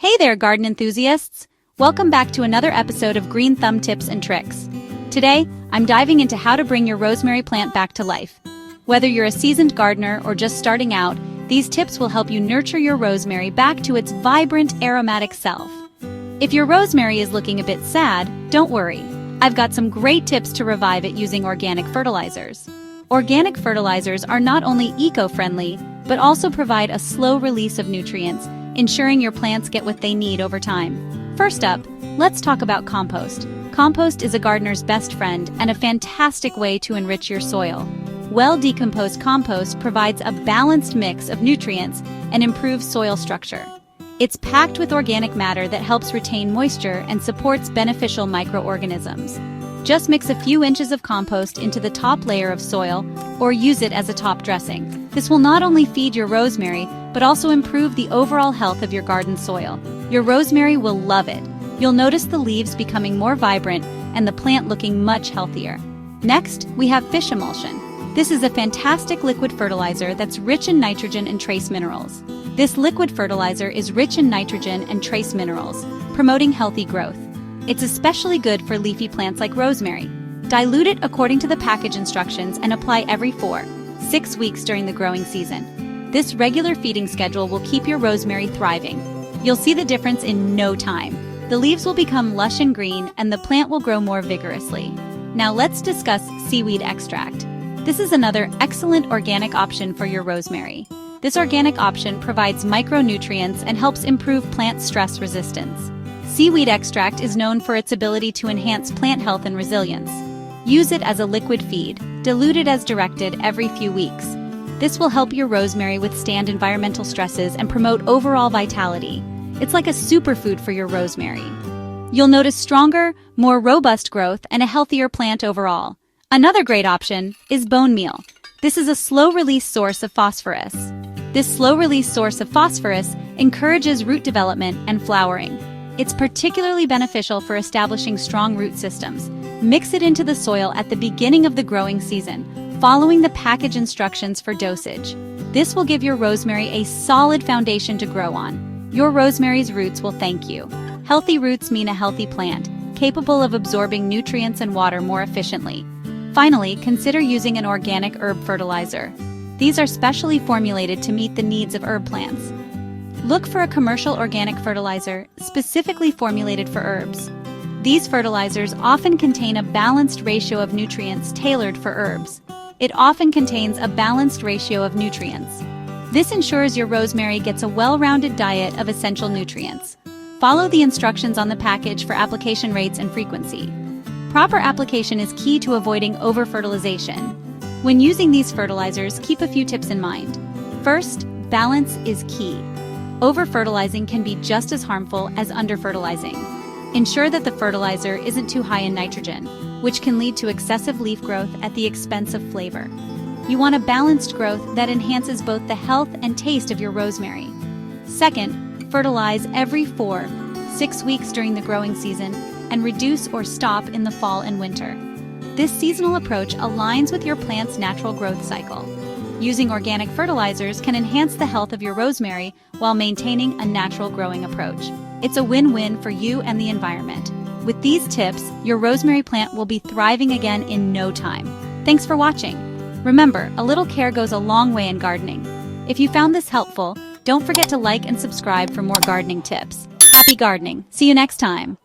Hey there, garden enthusiasts! Welcome back to another episode of Green Thumb Tips and Tricks. Today, I'm diving into how to bring your rosemary plant back to life. Whether you're a seasoned gardener or just starting out, these tips will help you nurture your rosemary back to its vibrant, aromatic self. If your rosemary is looking a bit sad, don't worry. I've got some great tips to revive it using organic fertilizers. Organic fertilizers are not only eco-friendly, but also provide a slow release of nutrients, ensuring your plants get what they need over time. First up, let's talk about compost. Compost is a gardener's best friend and a fantastic way to enrich your soil. Well-decomposed compost provides a balanced mix of nutrients and improves soil structure. It's packed with organic matter that helps retain moisture and supports beneficial microorganisms. Just mix a few inches of compost into the top layer of soil or use it as a top dressing. This will not only feed your rosemary, but also improve the overall health of your garden soil. Your rosemary will love it. You'll notice the leaves becoming more vibrant and the plant looking much healthier. Next, we have fish emulsion. This is a fantastic liquid fertilizer that's rich in nitrogen and trace minerals. This liquid fertilizer is rich in nitrogen and trace minerals, promoting healthy growth. It's especially good for leafy plants like rosemary. Dilute it according to the package instructions and apply every 4-6 weeks during the growing season. This regular feeding schedule will keep your rosemary thriving. You'll see the difference in no time. The leaves will become lush and green and the plant will grow more vigorously. Now let's discuss seaweed extract. This is another excellent organic option for your rosemary. This organic option provides micronutrients and helps improve plant stress resistance. Seaweed extract is known for its ability to enhance plant health and resilience. Use it as a liquid feed, diluted as directed every few weeks. This will help your rosemary withstand environmental stresses and promote overall vitality. It's like a superfood for your rosemary. You'll notice stronger, more robust growth and a healthier plant overall. Another great option is bone meal. This is a slow-release source of phosphorus. This slow-release source of phosphorus encourages root development and flowering. It's particularly beneficial for establishing strong root systems. Mix it into the soil at the beginning of the growing season, following the package instructions for dosage. This will give your rosemary a solid foundation to grow on. Your rosemary's roots will thank you. Healthy roots mean a healthy plant, capable of absorbing nutrients and water more efficiently. Finally, consider using an organic herb fertilizer. These are specially formulated to meet the needs of herb plants. Look for a commercial organic fertilizer specifically formulated for herbs. These fertilizers often contain a balanced ratio of nutrients tailored for herbs. It often contains a balanced ratio of nutrients. This ensures your rosemary gets a well-rounded diet of essential nutrients. Follow the instructions on the package for application rates and frequency. Proper application is key to avoiding over-fertilization. When using these fertilizers, keep a few tips in mind. First, balance is key. Over-fertilizing can be just as harmful as under-fertilizing. Ensure that the fertilizer isn't too high in nitrogen, which can lead to excessive leaf growth at the expense of flavor. You want a balanced growth that enhances both the health and taste of your rosemary. Second, fertilize every 4-6 weeks during the growing season and reduce or stop in the fall and winter. This seasonal approach aligns with your plant's natural growth cycle. Using organic fertilizers can enhance the health of your rosemary while maintaining a natural growing approach. It's a win-win for you and the environment. With these tips, your rosemary plant will be thriving again in no time. Thanks for watching. Remember, a little care goes a long way in gardening. If you found this helpful, don't forget to like and subscribe for more gardening tips. Happy gardening! See you next time!